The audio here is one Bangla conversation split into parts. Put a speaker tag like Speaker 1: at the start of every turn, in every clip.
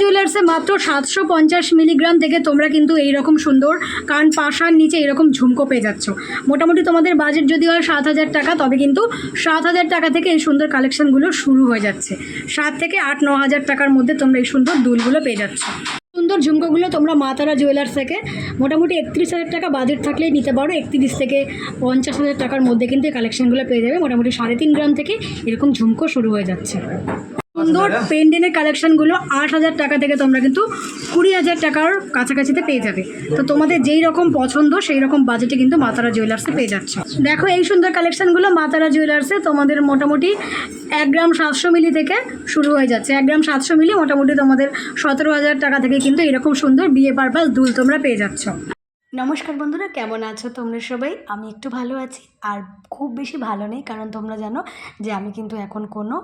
Speaker 1: জুয়েলার্সে মাত্র 750 মিলিগ্রাম থেকে তোমরা কিন্তু এইরকম সুন্দর কান পাশার নিচে এরকম ঝুমকো পেয়ে যাচ্ছ। মোটামুটি তোমাদের বাজেট যদি হয় 7,000 টাকা, তবে কিন্তু 7,000 টাকা থেকে এই সুন্দর কালেকশনগুলো শুরু হয়ে যাচ্ছে। 7 থেকে 8-9 হাজার টাকার মধ্যে তোমরা এই সুন্দর দুলগুলো পেয়ে যাচ্ছ। সুন্দর ঝুমকোগুলো তোমরা মা তারা জুয়েলার্স থেকে মোটামুটি 31,000 টাকা বাজেট থাকলেই নিতে পারো। 31 থেকে 50,000 টাকার মধ্যে কিন্তু এই কালেকশনগুলো পেয়ে যাবে। মোটামুটি 3.5 গ্রাম থেকে এরকম ঝুমকো শুরু হয়ে যাচ্ছে। সুন্দর পেন্ডেন্টের কালেকশনগুলো 8,000 টাকা থেকে তোমরা কিন্তু 20,000 টাকার কাছাকাছিতে পেয়ে যাবে। তো তোমাদের যেই রকম পছন্দ সেই রকম বাজেটে কিন্তু মা তারা জুয়েলার্সে পেয়ে যাচ্ছ। দেখো এই সুন্দর কালেকশনগুলো মা তারা জুয়েলার্সে তোমাদের মোটামুটি 1 গ্রাম 700 মিলি থেকে শুরু হয়ে যাচ্ছে। 1 গ্রাম 700 মিলি মোটামুটি তোমাদের 17,000 টাকা থেকে কিন্তু এরকম সুন্দর বিয়ে পারপাস দুল তোমরা পেয়ে যাচ্ছ। নমস্কার বন্ধুরা, কেমন আছো তোমরা সবাই? আমি একটু ভালো আছি, আর খুব বেশি ভালো নেই, কারণ তোমরা জানো যে আমি কিন্তু এখন কোনো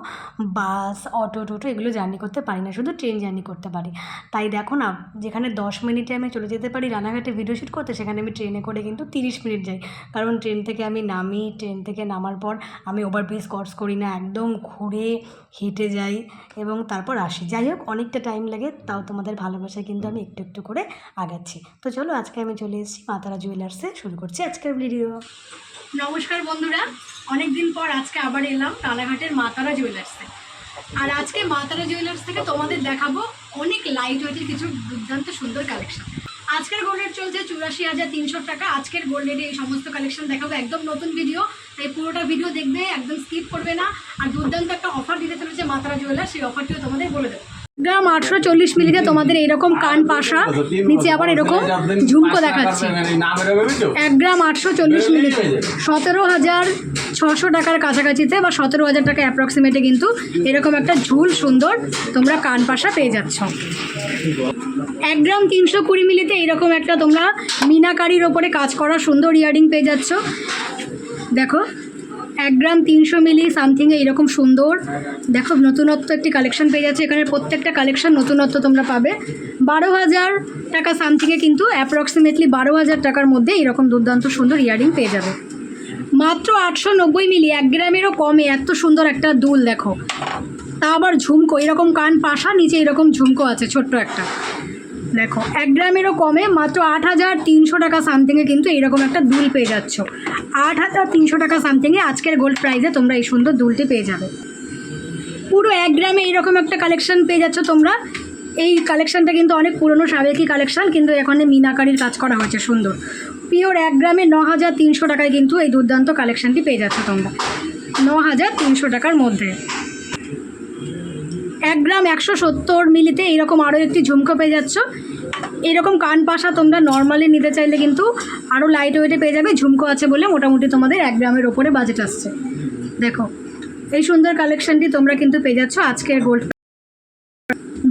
Speaker 1: বাস, অটো, টোটো এগুলো জার্নি করতে পারি না, শুধু ট্রেন জার্নি করতে পারি। তাই দেখো না, যেখানে 10 মিনিটে আমি চলে যেতে পারি রানাঘাটে ভিডিও শ্যুট করতে, সেখানে আমি ট্রেনে করে কিন্তু 30 মিনিট যাই। কারণ ট্রেন থেকে আমি নামি, ট্রেন থেকে নামার পর আমি ওভারব্রিজ ক্রস করি না, একদম ঘুরে হেঁটে যাই এবং তারপর আসি। যাই হোক, অনেকটা টাইম লাগে, তাও তোমাদের ভালোবাসায় কিন্তু আমি একটু একটু করে আগাচ্ছি। তো চলো, আজকে আমি চলে এসেছি মা তারা জুয়েলার্সে, শুরু করছি আজকের ভিডিও। নমস্কার বন্ধুরা, অনেক দিন পর আজকে আবার এলাম রানাঘাটের মা তারা জুয়েলার্সে। আর আজকে মা তারা জুয়েলার্স থেকে তোমাদের দেখাবো অনেক লাইট ওয়েটের কিছু দুর্দান্ত সুন্দর কালেকশন। আজকের গোল্ড রেট চলছে 84,300 টাকা। আজকের গোল্ড রেটে এই সমস্ত কালেকশন দেখাবো, একদম নতুন ভিডিও, তাই পুরোটা ভিডিও দেখবে, একদম স্কিপ করবে না। আর দুর্দান্ত একটা অফার দিতে চলেছে মা তারা জুয়েলার্স, সেই অফারটিও তোমাদের বলে দেবো। গ্রাম 840 মিলিতে তোমাদের এইরকম কান পাশা, নিচে আবার এরকম ঝুমকো দেখাচ্ছি। 1 গ্রাম 840 মিলিতে 17,600 টাকার কাছাকাছিতে বা 17,000 টাকা অ্যাপ্রক্সিমেটে কিন্তু এরকম একটা ঝুল সুন্দর তোমরা কান পাশা পেয়ে যাচ্ছ। 1 গ্রাম 320 মিলিতে এইরকম একটা তোমরা মিনাকারির ওপরে কাজ করা সুন্দর ইয়ারিং পেয়ে যাচ্ছ। দেখো 1 গ্রাম 300 মিলি সামথিংয়ে এইরকম সুন্দর, দেখো নতুনত্ব একটি কালেকশন পেয়ে যাচ্ছে। এখানে প্রত্যেকটা কালেকশন নতুনত্ব তোমরা পাবে। 12,000 টাকা সামথিংয়ে কিন্তু অ্যাপ্রক্সিমেটলি 12,000 টাকার মধ্যে এরকম দুর্দান্ত সুন্দর ইয়ারিং পেয়ে যাবে। মাত্র 890 মিলি, 1 গ্রামেরও কমে এত সুন্দর একটা দুল। দেখো তা আবার ঝুমকো, এরকম কান পাশা, নিচে এরকম ঝুমকো আছে ছোট্ট একটা। দেখো 1 গ্রামেরও কমে মাত্র 8,300 টাকা সামথিংয়ে কিন্তু এইরকম একটা দুল পেয়ে যাচ্ছ। 8,300 টাকা সামথিংয়ে আজকের গোল্ড প্রাইসে তোমরা এই সুন্দর দুলটি পেয়ে যাবে। পুরো 1 গ্রামে এইরকম একটা কালেকশন পেয়ে যাচ্ছ তোমরা। এই কালেকশানটা কিন্তু অনেক পুরনো সাবেকি কালেকশান, কিন্তু এখানে মিনাকারির কাজ করা হয়েছে সুন্দর। পিওর 1 গ্রামে 9,300 টাকায় কিন্তু এই দুর্দান্ত কালেকশানটি পেয়ে যাচ্ছ তোমরা, 9,300 টাকার মধ্যে। 1 গ্রাম 170 মিলিতে এইরকম আরও একটি ঝুমকো পেয়ে যাচ্ছ। এরকম কান পাশা তোমরা নর্মালি নিতে চাইলে কিন্তু আরও লাইট ওয়েটে পেয়ে যাবে, ঝুমকো আছে বলে মোটামুটি তোমাদের 1 গ্রামের ওপরে বাজেট আসছে। দেখো এই সুন্দর কালেকশানটি তোমরা কিন্তু পেয়ে যাচ্ছ আজকের গোল্ড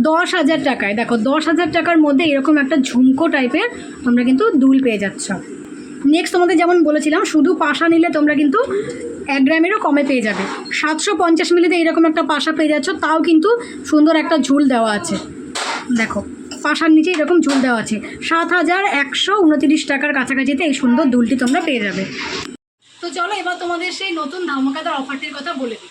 Speaker 1: 10,000 টাকায়। দেখো 10,000 টাকার মধ্যে এরকম একটা ঝুমকো টাইপের তোমরা কিন্তু দুল পেয়ে যাচ্ছ। নেক্সট তোমাদের যেমন বলেছিলাম, শুধু পাশা নিলে তোমরা কিন্তু 1 গ্রামেরও কমে পেয়ে যাবে। 750 মিলিতে এইরকম একটা পাশা পেয়ে যাচ্ছ, তাও কিন্তু সুন্দর একটা ঝুল দেওয়া আছে। দেখো পাশার নিচে এরকম ঝুল দেওয়া আছে। 7,129 টাকার কাছাকাছিতে এই সুন্দর দুলটি তোমরা পেয়ে যাবে। তো চলো এবার তোমাদের সেই নতুন ধামাকাদার অফারটির কথা বলে দিই।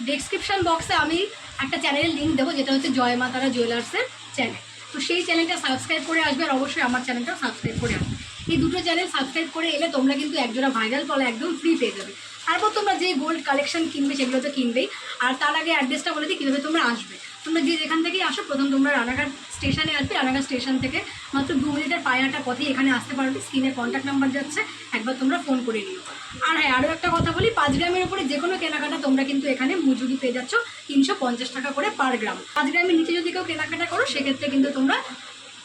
Speaker 1: ডেসক্রিপশন বক্সে আমি একটা চ্যানেলের লিঙ্ক দেবো, যেটা হচ্ছে জয় মা তারা জুয়েলার্সের চ্যানেল। তো সেই চ্যানেলটা সাবস্ক্রাইব করে আসবে, আর অবশ্যই আমার চ্যানেলটাও সাবস্ক্রাইব করে আসবে। এই দুটো চ্যানেল সাবস্ক্রাইব করে এলে তোমরা কিন্তু একজোড়া ভাইরাল পলা একদম ফ্রি পেয়ে যাবে। তারপর তোমরা যে গোল্ড কালেকশন কিনবে সেগুলো তো কিনবেই। আর তার আগে অ্যাড্রেসটা বলে দিই কীভাবে তোমরা আসবে। তোমরা যেখান থেকেই আসো, প্রথম তোমরা রানাঘাট স্টেশনে আসবে। রানাঘাট স্টেশন থেকে মাত্র 2 মিনিটের পায়ে হাঁটা পথেই এখানে আসতে পারবে। স্ক্রিনে কন্ট্যাক্ট নাম্বার যাচ্ছে, একবার তোমরা ফোন করে নিও। আর হ্যাঁ, আরও একটা কথা বলি, 5 গ্রামের উপরে যে কোনো কেনাকাটা তোমরা কিন্তু এখানে মজুরি পেয়ে যাচ্ছ 350 টাকা করে পার গ্রাম। 5 গ্রামের নিচে যদি কেউ কেনাকাটা করো সেক্ষেত্রে কিন্তু তোমরা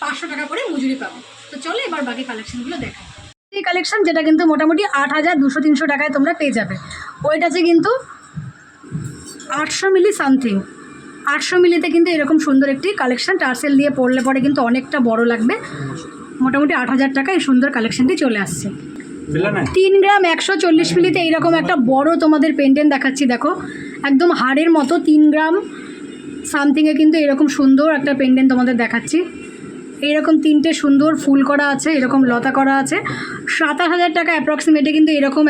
Speaker 1: 500 টাকা করে মজুরি পাবে। তো চলো এবার বাকি কালেকশনগুলো দেখা। এই কালেকশন যেটা কিন্তু মোটামুটি 8,200-300 টাকায় তোমরা পেয়ে যাবে। ওইটা আছে কিন্তু 800 মিলি সামথিং। 800 মিলিতে কিন্তু এরকম সুন্দর একটি কালেকশন, টার্সেল দিয়ে পরলে পরে কিন্তু অনেকটা বড় লাগবে। মোটামুটি 8,000 টাকায় এই সুন্দর কালেকশনটি চলে আসছে। 3 গ্রাম 140 মিলিতে এইরকম একটা বড় তোমাদের পেন্ডেন্ট দেখাচ্ছি। দেখো একদম হাড়ের মতো 3 গ্রাম সামথিংয়ে কিন্তু এরকম সুন্দর একটা পেন্ডেন্ট তোমাদের দেখাচ্ছি। এইরকম 3টে সুন্দর ফুল করা আছে, এরকম লতা করা আছে। 27,000 টাকা অ্যাপ্রক্সিমেটলি কিন্তু এরকম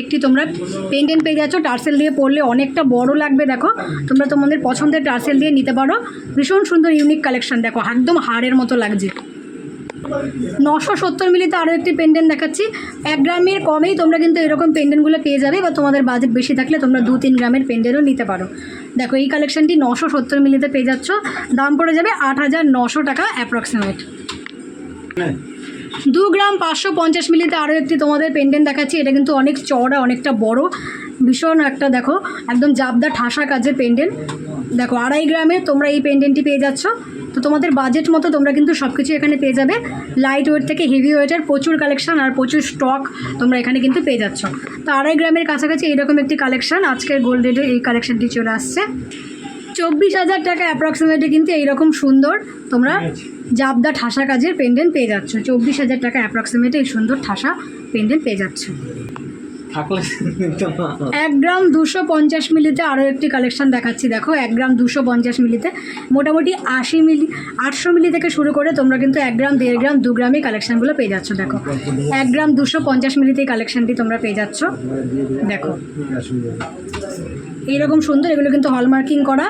Speaker 1: একটি তোমরা পেন্ডেন্ট পেয়ে যাচ্ছ। টার্সেল দিয়ে পরলে অনেকটা বড় লাগবে। দেখো তোমরা তোমাদের পছন্দের টার্সেল দিয়ে নিতে পারো। ভীষণ সুন্দর ইউনিক কালেকশন, দেখো একদম হাড়ের মতো লাগছে। 970 মিলিতে আরও একটি পেন্ডেন্ট দেখাচ্ছি। 1 গ্রামের কমেই তোমরা কিন্তু এরকম পেন্ডেন্টগুলো পেয়ে যাবে, বা তোমাদের বাজেট বেশি থাকলে তোমরা 2-3 গ্রামের পেন্ডেন্টও নিতে পারো। দেখো এই কালেকশনটি 970 মিলিতে পেয়ে যাচ্ছ, দাম পড়ে যাবে 8,900 টাকা অ্যাপ্রক্সিমেট। 2 গ্রাম 550 মিলিতে আরও একটি তোমাদের পেন্ডেন্ট দেখাচ্ছি। এটা কিন্তু অনেক চওড়া, অনেকটা বড়, ভীষণ একটা দেখো একদম জাবদা ঠাসা কাজের পেন্ডেন্ট। দেখো 2.5 গ্রামে তোমরা এই পেন্ডেন্টটি পেয়ে যাচ্ছ। তো তোমাদের বাজেট মতো তোমরা কিন্তু সব কিছু এখানে পেয়ে যাবে। লাইট ওয়েট থেকে হেভি ওয়েটের প্রচুর কালেকশন আর প্রচুর স্টক তোমরা এখানে কিন্তু পেয়ে যাচ্ছ। তো 2.5 গ্রামের কাছাকাছি এরকম একটি কালেকশন আজকের গোল্ড রেটে এই কালেকশনটি চলে আসছে। 24,000 টাকা অ্যাপ্রক্সিমেটলি কিন্তু এইরকম সুন্দর তোমরা জাবদা ঠাসা কাজের পেন্ডেন্ট পেয়ে যাচ্ছ। 24,000 টাকা অ্যাপ্রক্সিমেটলি এই সুন্দর ঠাসা পেন্ডেন্ট পেয়ে যাচ্ছ। 1 গ্রাম 250 মিলিতে আরও একটি কালেকশন দেখাচ্ছি। দেখো 1 গ্রাম 250 মিলিতে মোটামুটি 80 মিলি 800 মিলি থেকে শুরু করে তোমরা কিন্তু 1 গ্রাম 1.5 গ্রাম 2 গ্রামে কালেকশানগুলো পেয়ে যাচ্ছ। দেখো 1 গ্রাম 250 মিলিতে এই কালেকশানটি তোমরা পেয়ে যাচ্ছ। দেখো এইরকম সুন্দর, এগুলো কিন্তু হলমার্কিং করা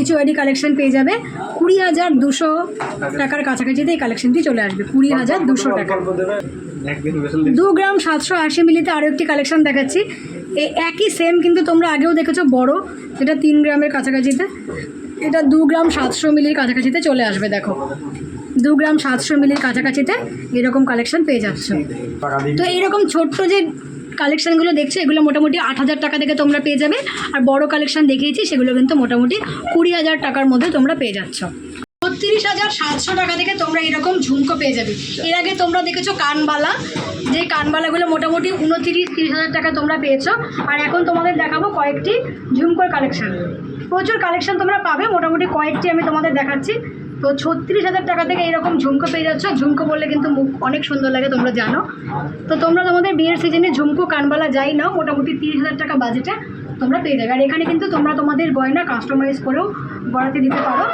Speaker 1: HOID কালেকশন পেয়ে যাবে। 20,200 টাকার কাছাকাছিতে এই কালেকশনটি চলে আসবে। 20,200 টাকা। 2 গ্রাম 780 মিলিতে আরও একটি কালেকশন দেখাচ্ছি। একই সেম কিন্তু তোমরা আগেও দেখেছো বড়, এটা 3 গ্রামের কাছাকাছিতে। এটা 2 গ্রাম 700 মিলির কাছাকাছিতে চলে আসবে। দেখো 2 গ্রাম 700 মিলির কাছাকাছিতে এরকম কালেকশন পেয়ে যাচ্ছ। তো এইরকম ছোট্ট যে কালেকশানগুলো দেখছো এগুলো মোটামুটি 8,000 টাকা থেকে তোমরা পেয়ে যাবে। আর বড় কালেকশান দেখিয়েছি সেগুলো কিন্তু মোটামুটি 20,000 টাকার মধ্যে তোমরা পেয়ে যাচ্ছ। 32,700 টাকা থেকে তোমরা এরকম ঝুমকো পেয়ে যাবে। এর আগে তোমরা দেখেছো কানবালা, যে কানবালাগুলো মোটামুটি 29-30,000 টাকা তোমরা পেয়েছো। আর এখন তোমাদের দেখাবো কয়েকটি ঝুমকোর কালেকশান। প্রচুর কালেকশান তোমরা পাবে, মোটামুটি কয়েকটি আমি তোমাদের দেখাচ্ছি। তো 36,000 টাকা থেকে এরকম ঝুমকো পেয়ে যাচ্ছ। ঝুমকো বললে কিন্তু মুখ অনেক সুন্দর লাগে, তোমরা জানো। তো তোমরা তোমাদের বিয়ের সিজনে ঝুমকো কানবালা যাই নাও, মোটামুটি 30,000 টাকা বাজেটে তোমরা পেয়ে যাবে। আর এখানে কিন্তু তোমরা তোমাদের গয়না কাস্টমাইজ করেও গড়াতে দিতে পারো।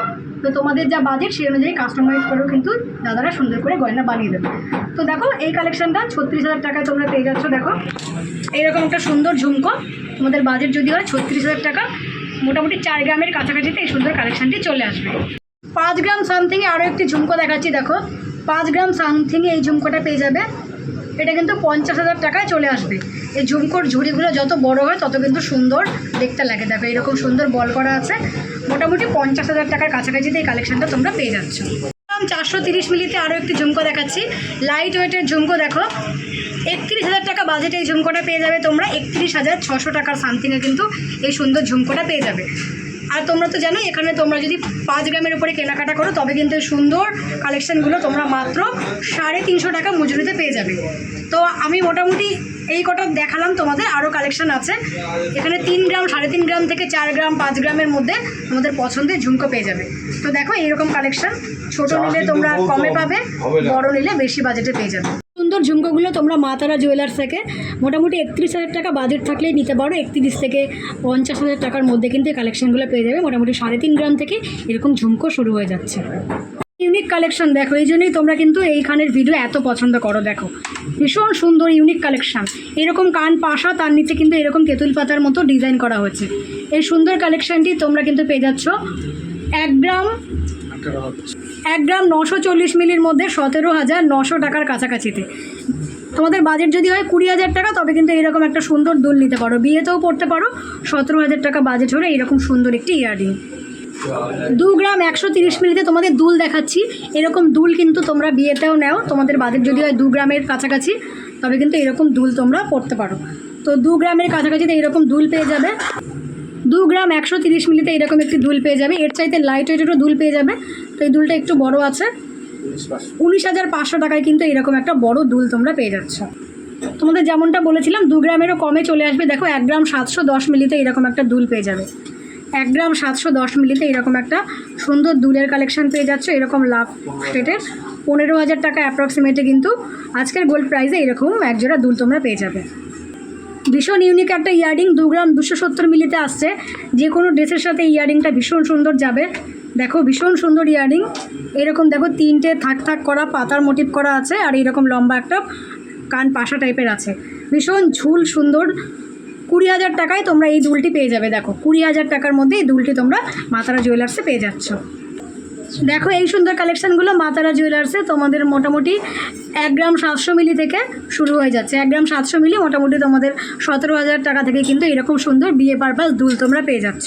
Speaker 1: তো তোমাদের যা বাজেট সেই অনুযায়ী কাস্টমাইজ করেও কিন্তু দাদারা সুন্দর করে গয়না বানিয়ে দেবে। তো দেখো এই কালেকশানটা 36,000 টাকায় তোমরা পেয়ে যাচ্ছ। দেখো এইরকম একটা সুন্দর ঝুমকো, তোমাদের বাজেট যদি হয় 36,000 টাকা, মোটামুটি 4 গ্রামের কাছাকাছিতে এই সুন্দর কালেকশানটি চলে আসবে। 5 গ্রাম সামথিংয়ে আরও একটি ঝুমকো দেখাচ্ছি। দেখো 5 গ্রাম সামথিংয়ে এই ঝুমকোটা পেয়ে যাবে। এটা কিন্তু 50,000 টাকায় চলে আসবে। এই ঝুমকোর ঝুড়িগুলো যত বড় হয় তত কিন্তু সুন্দর দেখতে লাগে। দেখো এরকম সুন্দর বল করা আছে। মোটামুটি 50,000 টাকার কাছাকাছিতে এই কালেকশানটা তোমরা পেয়ে যাচ্ছ। 430 মিলিতে আরও একটি ঝুমকো দেখাচ্ছি। লাইট ওয়েটের ঝুমকো। দেখো 31,000 টাকা বাজেটে এই ঝুমকোটা পেয়ে যাবে তোমরা। 31,600 টাকার সামথিংয়ে কিন্তু এই সুন্দর ঝুমকোটা পেয়ে যাবে। আর তোমরা তো জানো এখানে তোমরা যদি 5 গ্রামের উপরে কেনাকাটা করো তবে কিন্তু এই সুন্দর কালেকশানগুলো তোমরা মাত্র 350 টাকা মজুরিতে পেয়ে যাবে। তো আমি মোটামুটি এই কটা দেখালাম তোমাদের, আরও কালেকশান আছে এখানে। 3 গ্রাম 3.5 গ্রাম থেকে 4 গ্রাম 5 গ্রামের মধ্যে তোমাদের পছন্দের ঝুমকো পেয়ে যাবে। তো দেখো এইরকম কালেকশান ছোটো নিলে তোমরা কমে পাবে, বড় নিলে বেশি বাজেটে পেয়ে যাবে। সুন্দর ঝুমকোগুলো তোমরা মা তারা জুয়েলার্স থেকে মোটামুটি 31,000 টাকা বাজেট থাকলেই নিতে পারো। 31 থেকে 50,000 টাকার মধ্যে কিন্তু এই কালেকশানগুলো পেয়ে যাবে। মোটামুটি 3.5 গ্রাম থেকে এরকম ঝুমকো শুরু হয়ে যাচ্ছে। ইউনিক কালেকশন দেখো, এই জন্যই তোমরা কিন্তু এইখানের ভিডিও এত পছন্দ করো। দেখো ভীষণ সুন্দর ইউনিক কালেকশান। এরকম কান পাশা, তার নিচে কিন্তু এরকম তেঁতুল পাতার মতো ডিজাইন করা হয়েছে। এই সুন্দর কালেকশানটি তোমরা কিন্তু পেয়ে যাচ্ছ 1 গ্রাম 940 মিলির মধ্যে 17,900 টাকার কাছাকাছিতে। তোমাদের বাজেট যদি হয় 20,000 টাকা তবে কিন্তু এরকম একটা সুন্দর দুল নিতে পারো, বিয়েতেও পড়তে পারো। 17,000 টাকা বাজেট হলে এরকম সুন্দর একটি ইয়াররিং। 2 গ্রাম 130 মিলিতে তোমাদের দুল দেখাচ্ছি। এরকম দুল কিন্তু তোমরা বিয়েতেও নাও, তোমাদের বাজেট যদি হয় 2 গ্রামের কাছাকাছি তবে কিন্তু এরকম দুল তোমরা পড়তে পারো। তো 2 গ্রামের কাছাকাছিতে এরকম দুল পেয়ে যাবে। 2 গ্রাম 130 মিলিতে এরকম একটি দুল পেয়ে যাবে। এর চাইতে লাইট ওয়েটেরও দুল পেয়ে যাবে। তো এই দুলটা একটু বড় আছে। 19,500 টাকায় কিন্তু এরকম একটা বড় দুল তোমরা পেয়ে যাচ্ছ। তোমাদের যেমনটা বলেছিলাম 2 গ্রামেরও কমে চলে আসবে। দেখো 1 গ্রাম 710 মিলিতে এরকম একটা দুল পেয়ে যাবে। 1 গ্রাম 710 মিলিতে এরকম একটা সুন্দর দুলের কালেকশান পেয়ে যাচ্ছ। এরকম লাভ সেটের 15,000 টাকা অ্যাপ্রক্সিমেটলি কিন্তু আজকের গোল্ড প্রাইসে এরকম একজোড়া দুল তোমরা পেয়ে যাবে। ভীষণ ইউনিক একটা ইয়াররিং 2 গ্রাম 270 মিলিতে আসছে। যে কোনো ড্রেসের সাথে ইয়াররিংটা ভীষণ সুন্দর যাবে। দেখো ভীষণ সুন্দর ইয়াররিং। এরকম দেখো 3টে থাক থাক করা পাতার মোটিভ করা আছে। আর এরকম লম্বা একটা কান পাশা টাইপের আছে, ভীষণ ঝুল সুন্দর। 20,000 টাকায় তোমরা এই দুলটি পেয়ে যাবে। দেখো 20,000 টাকার মধ্যে এই দুলটি তোমরা মা তারা জুয়েলার্সে পেয়ে যাচ্ছ। দেখো এই সুন্দর কালেকশানগুলো মা তারা জুয়েলার্সে তোমাদের মোটামুটি 1 গ্রাম 700 মিলি থেকে শুরু হয়ে যাচ্ছে। 1 গ্রাম 700 মিলি মোটামুটি তোমাদের 17,000 টাকা থেকে কিন্তু এরকম সুন্দর বিয়ে পারপাস দুল তোমরা পেয়ে যাচ্ছ।